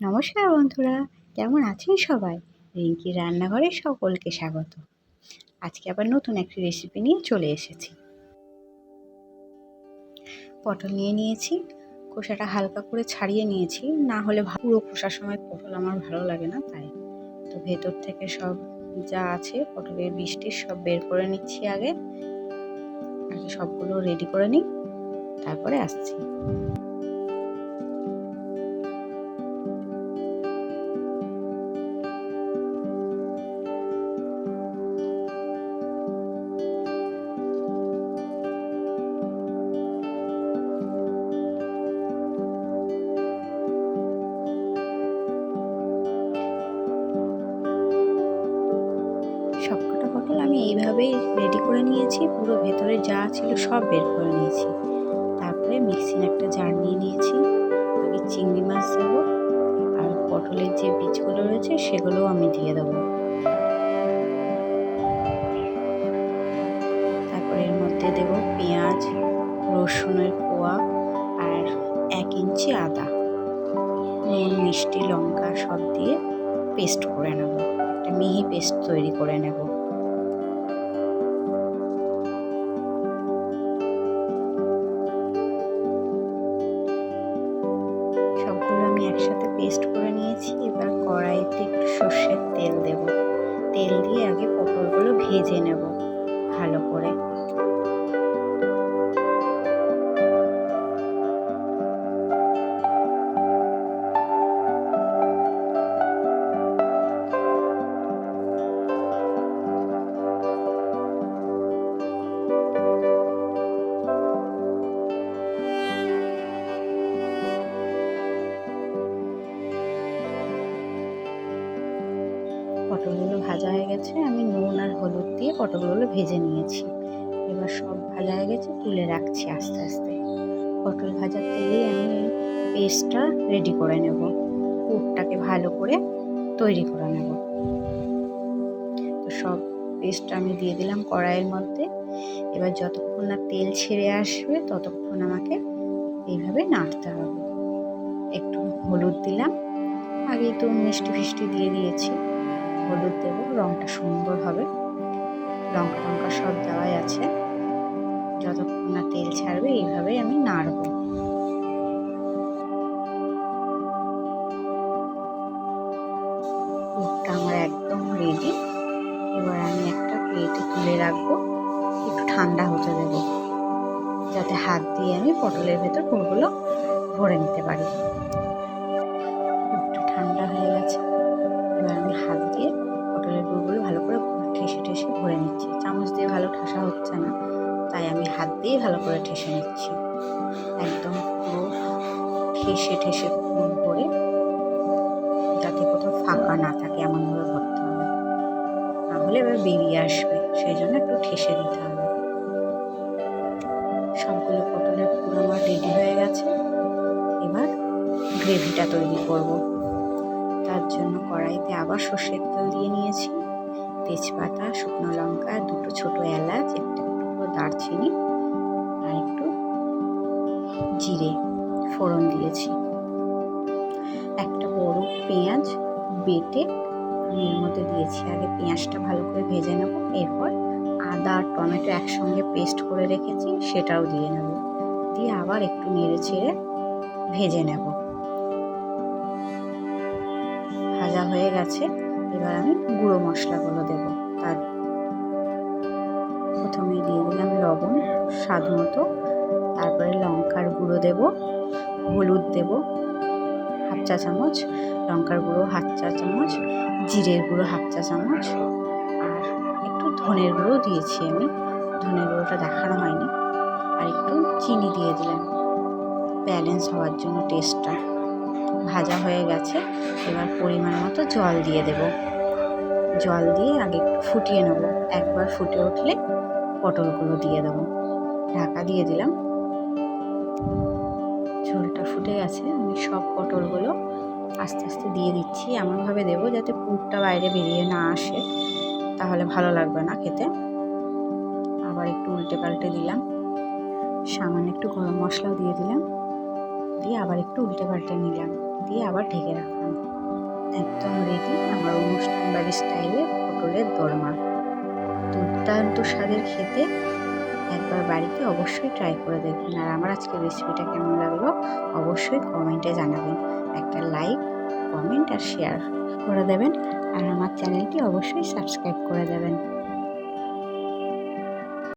নমস্কার বন্ধুরা, কেমন আছেন সবাই? রিঙ্কির রান্নাঘরে সকলকে স্বাগত। আজকে আবার নতুন একটি রেসিপি নিয়ে চলে এসেছি। পটল নিয়ে নিয়েছি, খোসাটা হালকা করে ছাড়িয়ে নিয়েছি, না হলে পুরো খোসার সময় পটল আমার ভালো লাগে না, তাই তো ভেতর থেকে সব যা আছে পটলের বীজটি সব বের করে নিচ্ছি আগে সবগুলো রেডি করে নিই, তারপরে আসছি। সবকটা পটল আমি এইভাবেই রেডি করে নিয়েছি, পুরো ভেতরে যা ছিল সব বের করে নিয়েছি। তারপরে মিক্সিং একটা জার নিয়ে নিয়েছি, আগে চিংড়ি মাছ দেবো আর পটলের যে বীজগুলো রয়েছে সেগুলোও আমি দিয়ে দেবো। তারপরে এর মধ্যে দেব পেঁয়াজ, রসুনের কোয়া আর 1 ইঞ্চি আদা, নুন, মিষ্টি, লঙ্কা সব দিয়ে পেস্ট করে নেব, একটা মিহি পেস্ট তৈরি করে নেব। সবগুলো আমি একসাথে পেস্ট করে নিয়েছি। এবার কড়াইতে একটু সর্ষের তেল দেব, তেল দিয়ে আগে পটলগুলো ভেজে নেব ভালো করে। পটলগুলো ভাজা হয়ে গেছে, আমি নুন আর হলুদ দিয়ে পটলগুলো ভেজে নিয়েছি। এবার সব ভাজা হয়ে গেছে, তুলে রাখছি আস্তে আস্তে। পটল ভাজার তেলেই আমি পেস্টটা রেডি করে নেব, পুরটাকে ভালো করে তৈরি করে নেব। তো সব পেস্টটা আমি দিয়ে দিলাম কড়াইয়ের মধ্যে। এবার যতক্ষণ না তেল ছেড়ে আসবে ততক্ষণ আমাকে এইভাবে নাড়তে হবে। একটু হলুদ দিলাম, আগেই তো মিষ্টি ফিষ্টি দিয়ে দিয়েছি, হলুদ দেবো, রঙটা সুন্দর হবে। লঙ্কা টঙ্কা সব দেওয়াই আছে। যতক্ষণ না তেল ছাড়বে এইভাবেই আমি নাড়ব। পুরটা আমার একদম রেডি। এবার আমি একটা প্লেটে তুলে রাখবো, একটু ঠান্ডা হতে দেব, যাতে হাত দিয়ে আমি পটলের ভেতর পুরগুলো ভরে নিতে পারি। পুরটা ঠান্ডা হয়ে গেছে, এবার আমি হাত দিয়ে পটলের পুরগুলো ভালো করে ঠেসে ঠেসে ভরে নিচ্ছি। চামচ দিয়ে ভালো ঠাসা হচ্ছে না, তাই আমি হাত দিয়ে ভালো করে ঠেসে নিচ্ছি। একদম পুরো ঠেসে ঠেসে পুর ভরে, যাতে কোথাও ফাঁকা না থাকে এমনভাবে ভরতে হবে, নাহলে এবার বেরিয়ে আসবে, সেই জন্য একটু ঠেসে দিতে হবে। সবগুলো পটলের পুর আমার রেডি হয়ে গেছে। এবার গ্রেভিটা তৈরি করব। তার জন্য কড়াইতে আবার সর্ষের তেল দিয়ে নিয়েছি, তেজপাতা, শুকনো লঙ্কা, 2টো ছোটো এলাচ, একটা টুকরো দারচিনি আর একটু জিরে ফোড়ন দিয়েছি। একটা বড় পেঁয়াজ বেটে আমি এর মধ্যে দিয়েছি। আগে পেঁয়াজটা ভালো করে ভেজে নেব, এরপর আদা আর টমেটো একসঙ্গে পেস্ট করে রেখেছি সেটাও দিয়ে নেব, দিয়ে আবার একটু নেড়ে চেড়ে ভেজে নেব। ভাজা হয়ে গেছে, এবার আমি গুঁড়ো মশলাগুলো দেব। তার প্রথমে দিয়ে দিলাম লবণ স্বাদ মতো, তারপরে লঙ্কার গুঁড়ো দেব, হলুদ দেব 1/2 চা চামচ, লঙ্কার গুঁড়ো 1/2 চা চামচ, জিরের গুঁড়ো 1/2 চা চামচ, আর একটু ধনের গুঁড়ো দিয়েছি আমি, ধনের গুঁড়োটা দেখানো হয়নি। আর একটু চিনি দিয়ে দিলাম ব্যালেন্স হওয়ার জন্য টেস্টটা। ভাজা হয়ে গেছে, এবার পরিমাণ মতো জল দিয়ে দেব। জল দিয়ে আগে একটু ফুটিয়ে নেব, একবার ফুটে উঠলে পটলগুলো দিয়ে দেবো। ঢাকা দিয়ে দিলাম, ঝোলটা ফুটে গেছে। আমি সব পটলগুলো আস্তে আস্তে দিয়ে দিচ্ছি, এমনভাবে দেবো যাতে পুরটা বাইরে বেরিয়ে না আসে, তাহলে ভালো লাগবে না খেতে। আবার একটু উল্টে পাল্টে দিলাম, সামান্য একটু গরম মশলাও দিয়ে দিলাম, দিয়ে আবার একটু উল্টে পাল্টে নিলাম। দিয়ে আবার ঢেকে রাখলাম। একদম রেডি আমার অনুষ্ঠান বাড়ির স্টাইলে পটলের দোরমা। দুর্দান্ত স্বাদের খেতে, একবার বাড়িতে অবশ্যই ট্রাই করে দেখবেন। আর আমার আজকের রেসিপিটা কেমন লাগলো অবশ্যই কমেন্টে জানাবেন। একটা লাইক, কমেন্ট আর শেয়ার করে দেবেন, আর আমার চ্যানেলটি অবশ্যই সাবস্ক্রাইব করে দেবেন।